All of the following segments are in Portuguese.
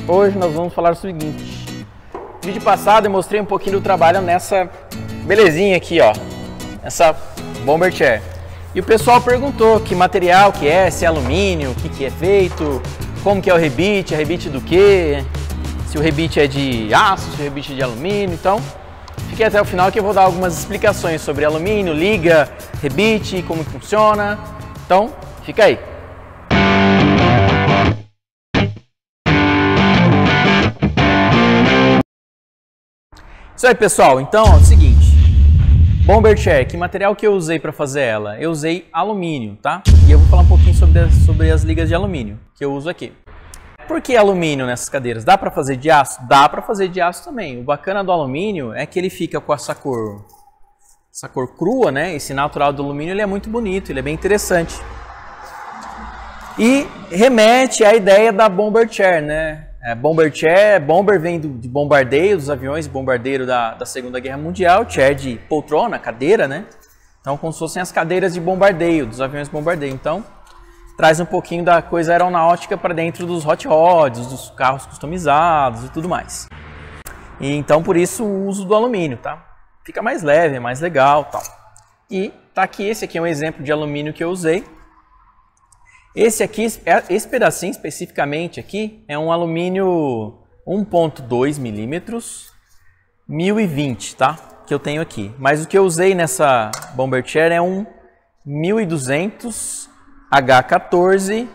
Hoje nós vamos falar o seguinte. No vídeo passado eu mostrei um pouquinho do trabalho nessa belezinha aqui, ó. Essa Bomber Chair. E o pessoal perguntou que material que é, se é alumínio, o que é feito, como que é o rebite, do que, se o rebite é de aço, se o rebite é de alumínio. Então, fique até o final que eu vou dar algumas explicações sobre alumínio, liga, rebite, como funciona. Então, fica aí. Isso aí, pessoal. Então, é o seguinte. Bomber Chair, que material que eu usei para fazer ela? Eu usei alumínio, tá? E eu vou falar um pouquinho sobre as ligas de alumínio que eu uso aqui. Por que alumínio nessas cadeiras? Dá para fazer de aço? Dá para fazer de aço também. O bacana do alumínio é que ele fica com essa cor crua, né? Esse natural do alumínio, ele é muito bonito, ele é bem interessante. E remete à ideia da Bomber Chair, né? Bomber Chair, bomber vem de bombardeio, dos aviões de bombardeiro da Segunda Guerra Mundial, chair de poltrona, cadeira, né? Então, como se fossem as cadeiras de bombardeio, dos aviões de bombardeio. Então, traz um pouquinho da coisa aeronáutica para dentro dos hot rods, dos carros customizados e tudo mais. E então, por isso, o uso do alumínio, tá? Fica mais leve, mais legal, tal. E tá aqui, esse aqui é um exemplo de alumínio que eu usei. Esse pedacinho especificamente aqui é um alumínio 1.2 milímetros, 1020, tá? Que eu tenho aqui. Mas o que eu usei nessa Bomber Chair é um 1200 H14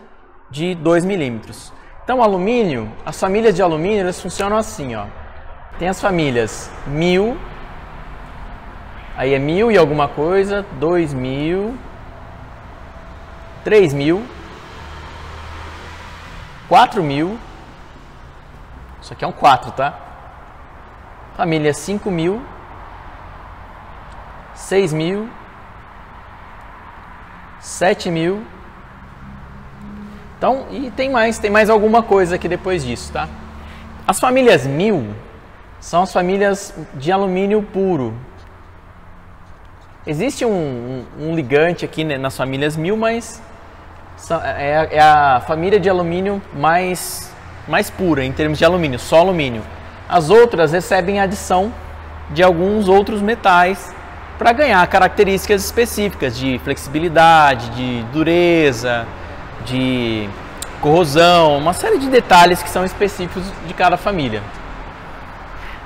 de 2 milímetros. Então, alumínio, as famílias de alumínio, elas funcionam assim, ó. Tem as famílias 1000, aí é 1000 e alguma coisa, 2000, 3000, 4000, isso aqui é um 4, tá? Família 5000, 6000, 7000. Então, e tem mais alguma coisa aqui depois disso, tá? As famílias 1000 são as famílias de alumínio puro. Existe um ligante aqui, né, nas famílias 1000, mas é a família de alumínio mais pura em termos de alumínio, só alumínio. As outras recebem adição de alguns outros metais para ganhar características específicas de flexibilidade, de dureza, de corrosão, uma série de detalhes que são específicos de cada família.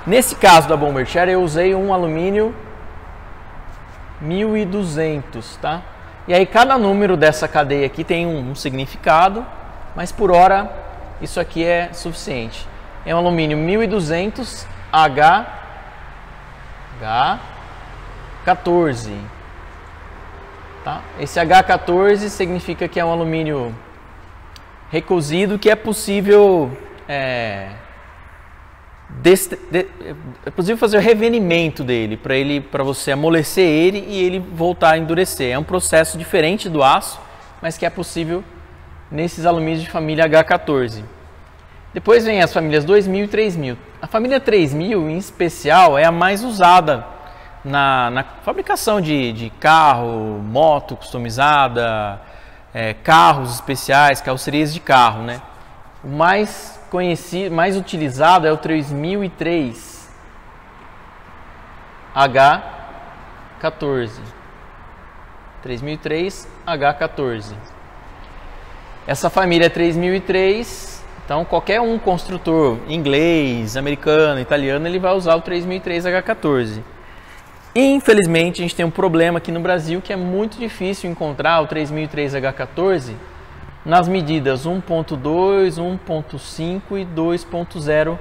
Nesse caso da Bomber Chair eu usei um alumínio 1200, tá? E aí cada número dessa cadeia aqui tem um significado, mas por hora isso aqui é suficiente. É um alumínio 1200 H14, tá? Esse H14 significa que é um alumínio recozido que é possível é possível fazer o revenimento dele, para você amolecer ele e ele voltar a endurecer. É um processo diferente do aço, mas que é possível nesses alumínios de família H14. Depois vem as famílias 2000 e 3000. A família 3000 em especial é a mais usada na fabricação de carro, moto customizada, carros especiais, carrocerias de carro, né? O mais conhecido, mais utilizado é o 3003 H14. 3003 H14. Essa família é 3003, então qualquer um construtor inglês, americano, italiano, ele vai usar o 3003 H14. Infelizmente, a gente tem um problema aqui no Brasil que é muito difícil encontrar o 3003 H14 nas medidas 1.2, 1.5 e 2.0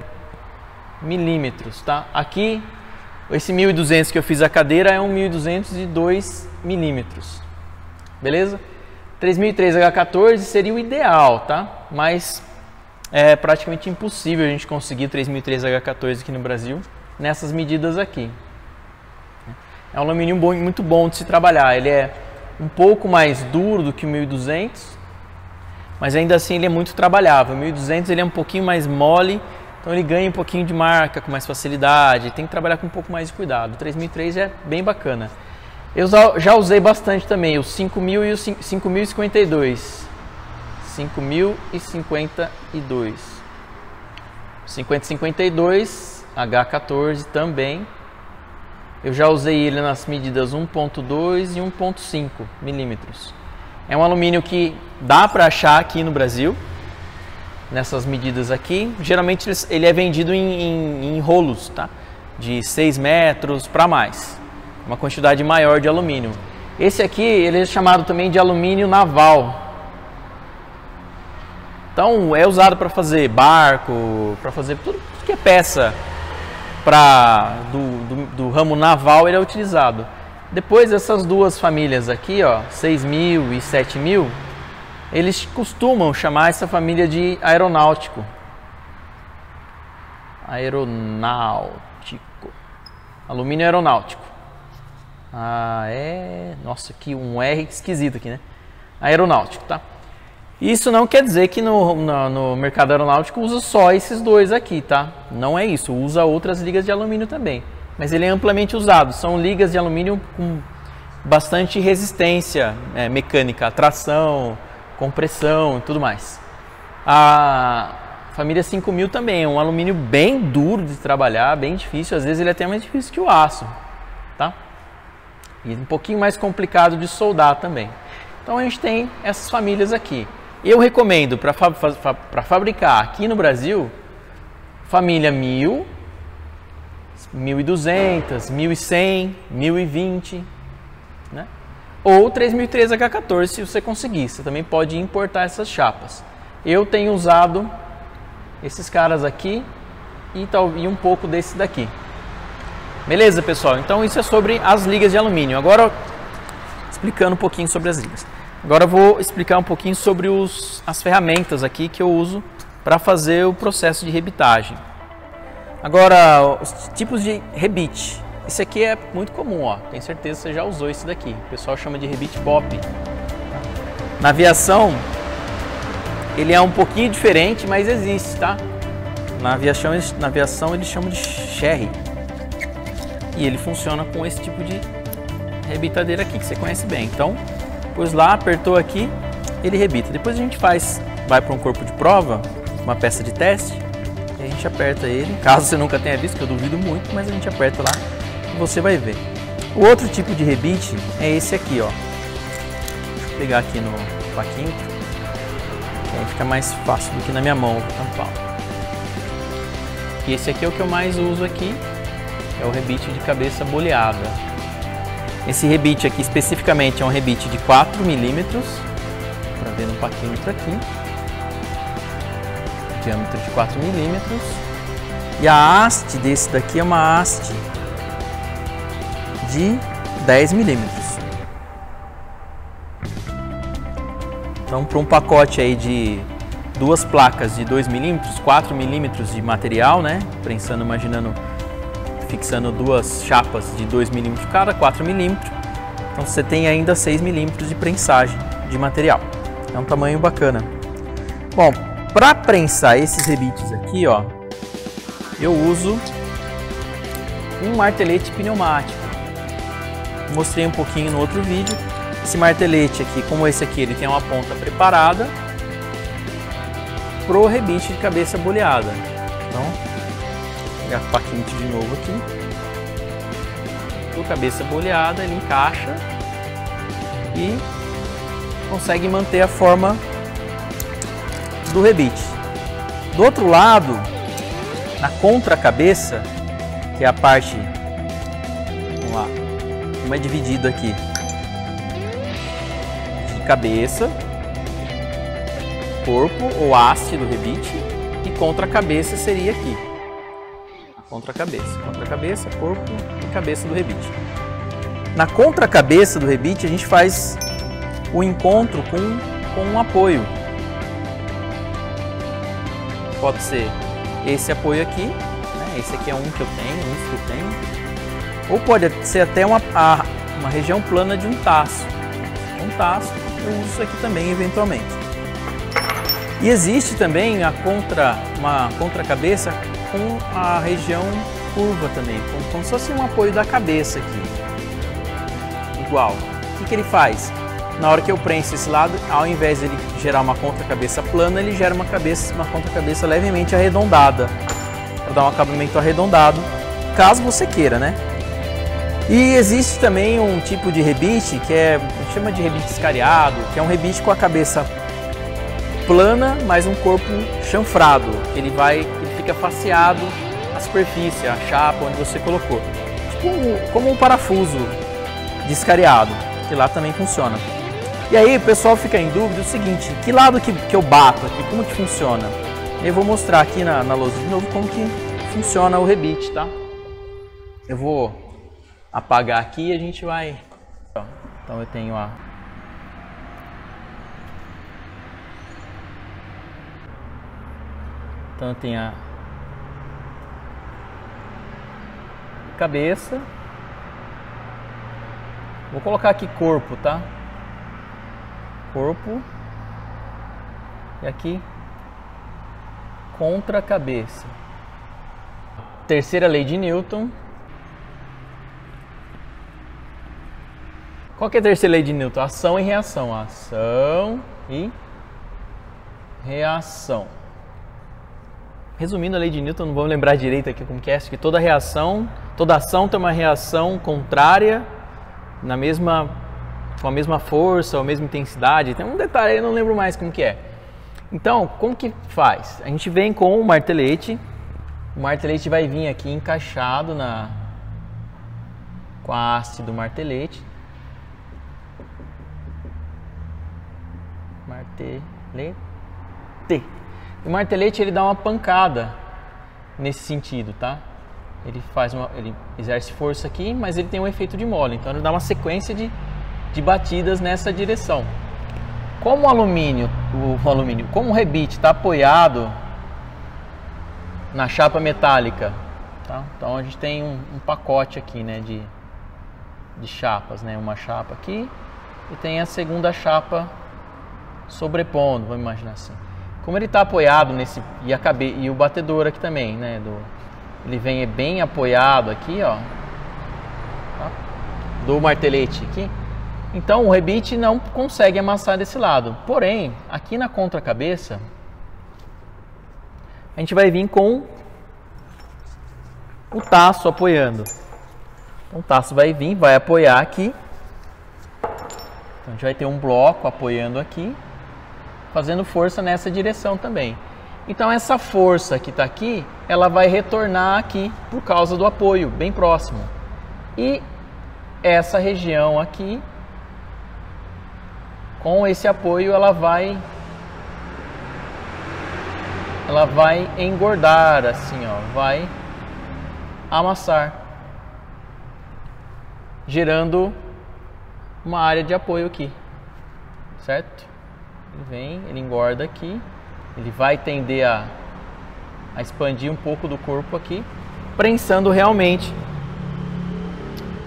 milímetros, tá? Aqui, esse 1200 que eu fiz a cadeira é um 1200 de 2 milímetros, beleza? 3003 H14 seria o ideal, tá? Mas é praticamente impossível a gente conseguir 3003 H14 aqui no Brasil nessas medidas aqui. É um alumínio muito bom de se trabalhar, ele é um pouco mais duro do que o 1200, mas ainda assim ele é muito trabalhável. O 1200 ele é um pouquinho mais mole, então ele ganha um pouquinho de marca com mais facilidade, tem que trabalhar com um pouco mais de cuidado. O 3003 é bem bacana. Eu já usei bastante também o 5000 e o 5052. 5052. 5052 H14 também. Eu já usei ele nas medidas 1.2 e 1.5 milímetros. É um alumínio que dá para achar aqui no Brasil, nessas medidas aqui. Geralmente ele é vendido em rolos, tá? De 6 metros para mais, uma quantidade maior de alumínio. Esse aqui ele é chamado também de alumínio naval. Então é usado para fazer barco, para fazer tudo que é peça do ramo naval, ele é utilizado. Depois essas duas famílias aqui, ó, 6.000 e 7.000, eles costumam chamar essa família de aeronáutico. Alumínio aeronáutico. Nossa, aqui um R esquisito aqui, né? Aeronáutico, tá? Isso não quer dizer que no mercado aeronáutico usa só esses dois aqui, tá? Não é isso, usa outras ligas de alumínio também. Mas ele é amplamente usado, são ligas de alumínio com bastante resistência mecânica, tração, compressão e tudo mais. A família 5000 também é um alumínio bem duro de trabalhar, bem difícil, às vezes ele é até mais difícil que o aço, tá? E um pouquinho mais complicado de soldar também. Então a gente tem essas famílias aqui. Eu recomendo para fabricar aqui no Brasil, família 1000, 1200, 1100, 1020, né? Ou 3003 H14 se você conseguir. Você também pode importar essas chapas. Eu tenho usado esses caras aqui e um pouco desse daqui. Beleza, pessoal? Então isso é sobre as ligas de alumínio. Agora, explicando um pouquinho sobre as ligas. Agora eu vou explicar um pouquinho sobre as ferramentas aqui que eu uso para fazer o processo de rebitagem. Agora, os tipos de rebite. Esse aqui é muito comum, ó. Tenho certeza que você já usou esse daqui. O pessoal chama de rebite pop. Na aviação, ele é um pouquinho diferente, mas existe, tá? Na aviação eles chamam de sherry. E ele funciona com esse tipo de rebitadeira aqui que você conhece bem. Então, pôs lá, apertou aqui, ele rebita. Depois a gente vai para um corpo de prova, uma peça de teste, e a gente aperta ele. Caso você nunca tenha visto, que eu duvido muito, mas a gente aperta lá e você vai ver. O outro tipo de rebite é esse aqui, ó. Deixa eu pegar aqui no paquímetro, que aí fica mais fácil do que na minha mão tampar. E esse aqui é o que eu mais uso aqui, é o rebite de cabeça boleada. Esse rebite aqui especificamente é um rebite de 4 milímetros, para ver no paquímetro aqui, diâmetro de 4 milímetros, e a haste desse daqui é uma haste de 10 milímetros. Então, para um pacote aí de duas placas de 2 milímetros, 4 milímetros de material, né, fixando duas chapas de 2 milímetros cada, 4 milímetros, então você tem ainda 6 milímetros de prensagem de material. É um tamanho bacana. Bom, para prensar esses rebites aqui, ó, eu uso um martelete pneumático. Mostrei um pouquinho no outro vídeo. Esse martelete aqui, como esse aqui, ele tem uma ponta preparada pro rebite de cabeça boleada. Então, vou pegar o paquímetro de novo aqui. Pro cabeça boleada, ele encaixa e consegue manter a forma do rebite. Do outro lado, na contracabeça, que é a parte, vamos lá, como é dividido aqui, de cabeça, corpo ou haste do rebite, e contracabeça seria aqui. A contracabeça, corpo e cabeça do rebite. Na contracabeça do rebite a gente faz o encontro com um apoio. Pode ser esse apoio aqui, né? Esse aqui é um que eu tenho, ou pode ser até uma região plana de um taço. Um taço, eu uso isso aqui também eventualmente. E existe também uma contracabeça com a região curva também, como se fosse um apoio da cabeça aqui. Igual. O que ele faz? Na hora que eu prenso esse lado, ao invés de ele gerar uma contracabeça plana, ele gera uma contracabeça levemente arredondada. para dar um acabamento arredondado, caso você queira, né? E existe também um tipo de rebite que a gente chama de rebite escariado, que é um rebite com a cabeça plana, mas um corpo chanfrado. Ele fica faceado à superfície, a chapa onde você colocou. Tipo como um parafuso de escariado, que lá também funciona. E aí o pessoal fica em dúvida o seguinte, que lado que eu bato aqui, como que funciona? Eu vou mostrar aqui na lousa de novo como que funciona o rebite, tá? Eu vou apagar aqui e a gente vai... Então eu tenho a... Então eu tenho a cabeça. Vou colocar aqui corpo, tá? Corpo. E aqui contra a cabeça. Terceira lei de Newton. Qual que é a terceira lei de Newton? Ação e reação. Ação e reação. Resumindo a lei de Newton, não vou lembrar direito aqui como que é, que toda ação tem uma reação contrária com a mesma força, ou a mesma intensidade. Tem um detalhe aí, eu não lembro mais como que é. Então, como que faz? A gente vem com o martelete vai vir aqui encaixado com a haste do martelete. O martelete ele dá uma pancada nesse sentido, tá? Ele exerce força aqui, mas ele tem um efeito de mole, então ele dá uma sequência de batidas nessa direção. Como como o rebite está apoiado na chapa metálica, tá? Então a gente tem um pacote aqui, né, de chapas, né? Uma chapa aqui e tem a segunda chapa sobrepondo, vamos imaginar assim. Como ele está apoiado nesse e o batedor aqui também, né? Ele vem bem apoiado aqui, ó, tá? Do martelete aqui. Então o rebite não consegue amassar desse lado. Porém, aqui na contracabeça, a gente vai vir com o taço apoiando. Então o taço vai apoiar aqui. Então a gente vai ter um bloco apoiando aqui, fazendo força nessa direção também. Então essa força que está aqui, ela vai retornar aqui por causa do apoio, bem próximo. E essa região aqui, com esse apoio, ela vai engordar assim, ó, vai amassar, gerando uma área de apoio aqui, certo? Ele engorda aqui, ele vai tender a expandir um pouco do corpo aqui, prensando realmente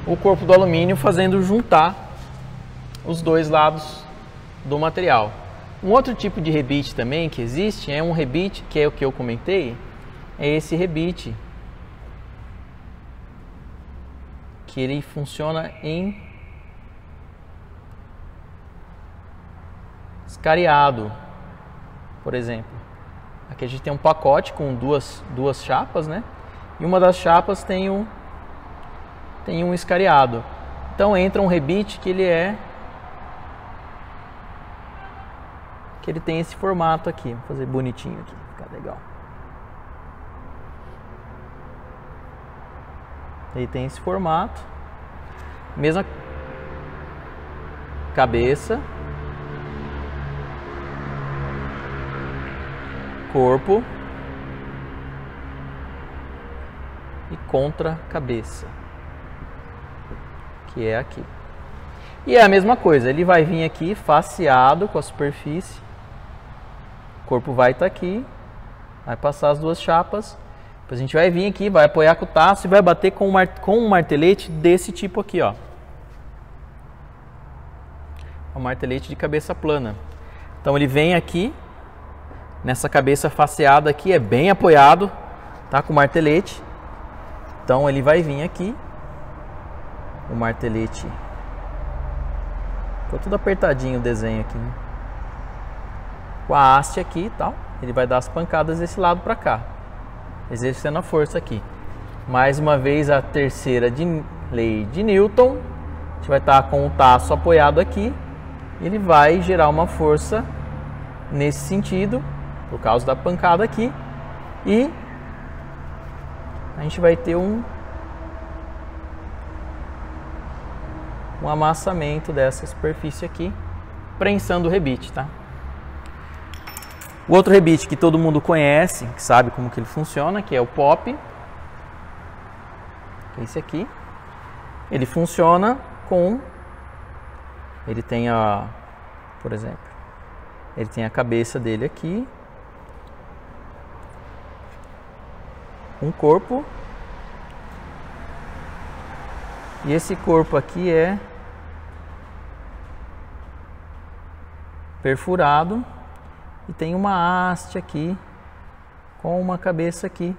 o corpo do alumínio, fazendo juntar os dois lados do material. Um outro tipo de rebite também que existe é um rebite, que é o que eu comentei, é esse rebite, que ele funciona em escariado, por exemplo. Aqui a gente tem um pacote com duas chapas, né? E uma das chapas tem um escariado. Então entra um rebite que ele tem esse formato aqui. Vou fazer bonitinho aqui, ficar legal. Ele tem esse formato, mesma cabeça, corpo e contra cabeça, que é aqui. E é a mesma coisa, ele vai vir aqui faceado com a superfície, o corpo vai estar aqui, vai passar as duas chapas, depois a gente vai vir aqui, vai apoiar com o taço e vai bater com um martelete desse tipo aqui, ó. É um martelete de cabeça plana. Então ele vem aqui, nessa cabeça faceada aqui, é bem apoiado, tá, com o martelete. Então ele vai vir aqui, o martelete, ficou tudo apertadinho o desenho aqui, né? Com a haste aqui e tal, ele vai dar as pancadas desse lado para cá. exercendo a força aqui. Mais uma vez a terceira lei de Newton, a gente vai estar com o taço apoiado aqui, ele vai gerar uma força nesse sentido, por causa da pancada aqui, e a gente vai ter um amassamento dessa superfície aqui, prensando o rebite, tá? O outro rebite que todo mundo conhece, que sabe como que ele funciona, que é o pop, esse aqui, ele funciona com, ele tem por exemplo, ele tem a cabeça dele aqui, um corpo, e esse corpo aqui é perfurado e tem uma haste aqui com uma cabeça aqui.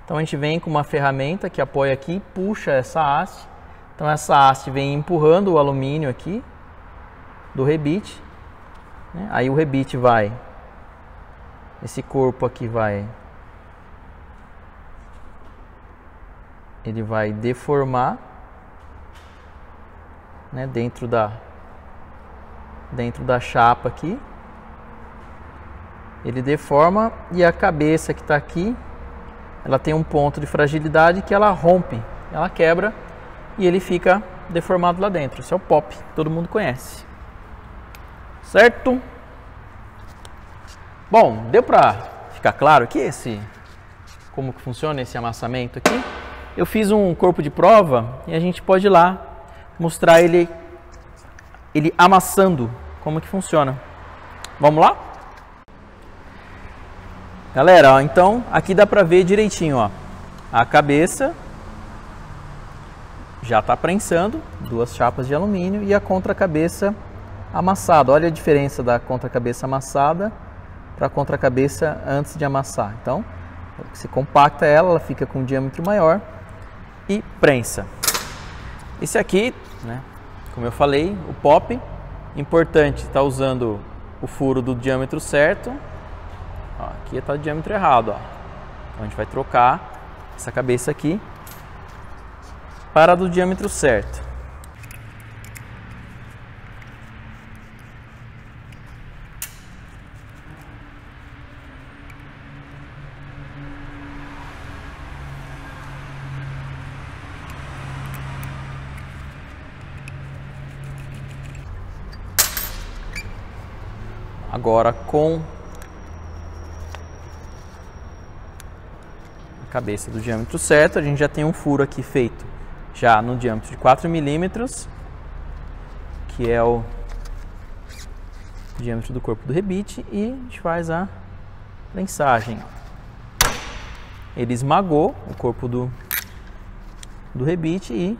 Então a gente vem com uma ferramenta que apoia aqui e puxa essa haste. Então essa haste vem empurrando o alumínio aqui do rebite, né? Aí o rebite vai, esse corpo aqui ele vai deformar, né, dentro da chapa aqui. Ele deforma e a cabeça que está aqui, ela tem um ponto de fragilidade que ela rompe, ela quebra e ele fica deformado lá dentro. Esse é o pop, todo mundo conhece. Certo? Bom, deu para ficar claro aqui como que funciona esse amassamento aqui? Eu fiz um corpo de prova e a gente pode ir lá mostrar ele amassando, como que funciona. Vamos lá? Galera, ó, então aqui dá para ver direitinho, ó, a cabeça já está prensando, duas chapas de alumínio, e a contracabeça amassada. Olha a diferença da contracabeça amassada para a contracabeça antes de amassar. Então, você compacta ela fica com um diâmetro maior e prensa. Esse aqui, né, como eu falei, o pop, importante estar usando o furo do diâmetro certo. Ó, aqui está o diâmetro errado, ó. Então a gente vai trocar essa cabeça aqui para do diâmetro certo. Agora com a cabeça do diâmetro certo, a gente já tem um furo aqui feito já no diâmetro de 4 milímetros, que é o diâmetro do corpo do rebite, e a gente faz a prensagem. Ele esmagou o corpo do rebite e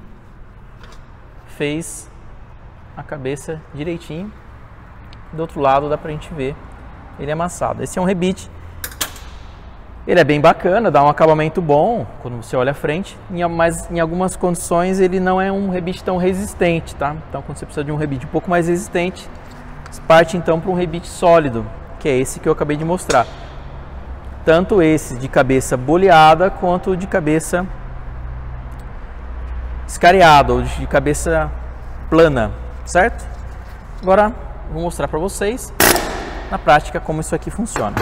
fez a cabeça direitinho. Do outro lado dá pra gente ver ele amassado. Esse é um rebite, ele é bem bacana, dá um acabamento bom quando você olha à frente, mas em algumas condições ele não é um rebite tão resistente, tá? Então quando você precisa de um rebite um pouco mais resistente, parte então para um rebite sólido, que é esse que eu acabei de mostrar. Tanto esse de cabeça boleada quanto de cabeça escariada ou de cabeça plana, certo? Agora vou mostrar para vocês na prática como isso aqui funciona.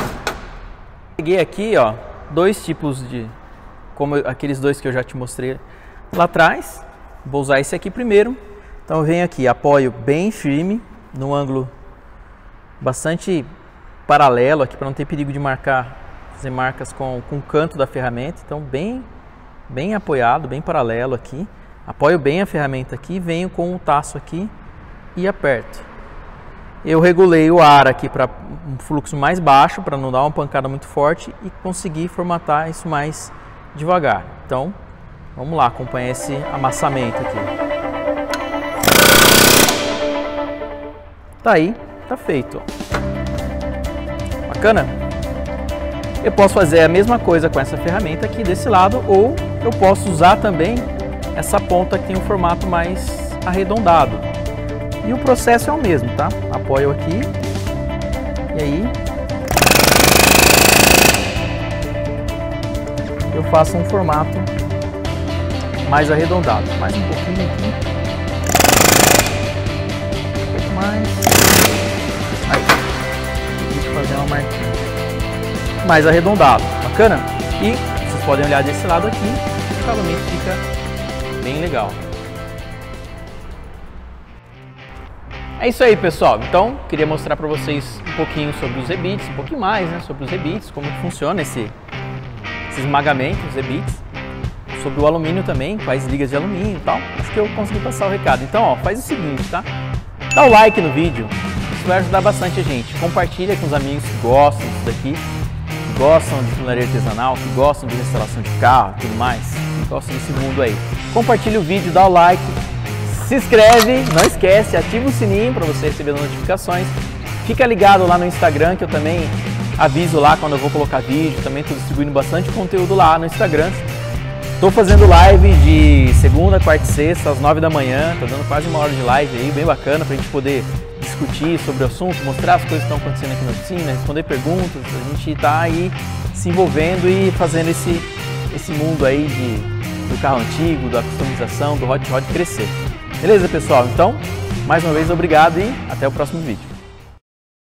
Peguei aqui, ó, dois tipos de, como aqueles dois que eu já te mostrei lá atrás. Vou usar esse aqui primeiro. Então eu venho aqui, apoio bem firme, num ângulo bastante paralelo aqui para não ter perigo de fazer marcas com o canto da ferramenta. Então bem apoiado, bem paralelo aqui. Apoio bem a ferramenta aqui, venho com o taço aqui e aperto. Eu regulei o ar aqui para um fluxo mais baixo, para não dar uma pancada muito forte e conseguir formatar isso mais devagar. Então, vamos lá, acompanhar esse amassamento aqui. Tá aí, tá feito. Bacana? Eu posso fazer a mesma coisa com essa ferramenta aqui desse lado, ou eu posso usar também essa ponta que tem um formato mais arredondado. E o processo é o mesmo, tá? Apoio aqui, e aí eu faço um formato mais arredondado. Mais um pouquinho aqui. Um pouco mais. Aí. Deixa eu fazer uma marquinha. Mais arredondado. Bacana? E vocês podem olhar desse lado aqui. O acabamento fica bem legal. É isso aí, pessoal. Então, queria mostrar para vocês um pouquinho sobre os rebits, um pouquinho mais, né, sobre os rebits, como que funciona esse esmagamento, os rebits, sobre o alumínio também, quais ligas de alumínio e tal. Acho que eu consegui passar o recado. Então, ó, faz o seguinte, tá? Dá o like no vídeo, isso vai ajudar bastante a gente. Compartilha com os amigos que gostam disso daqui, que gostam de funilaria artesanal, que gostam de restauração de carro e tudo mais, que gostam desse mundo aí. Compartilha o vídeo, dá o like. Se inscreve, não esquece, ativa o sininho para você receber as notificações. Fica ligado lá no Instagram, que eu também aviso lá quando eu vou colocar vídeo. Também estou distribuindo bastante conteúdo lá no Instagram. Estou fazendo live de segunda, quarta e sexta, às 9 da manhã. Estou dando quase uma hora de live aí, bem bacana, para a gente poder discutir sobre o assunto, mostrar as coisas que estão acontecendo aqui na oficina, responder perguntas. A gente está aí se envolvendo e fazendo esse mundo aí do carro antigo, da customização, do hot rod crescer. Beleza, pessoal? Então, mais uma vez, obrigado e até o próximo vídeo.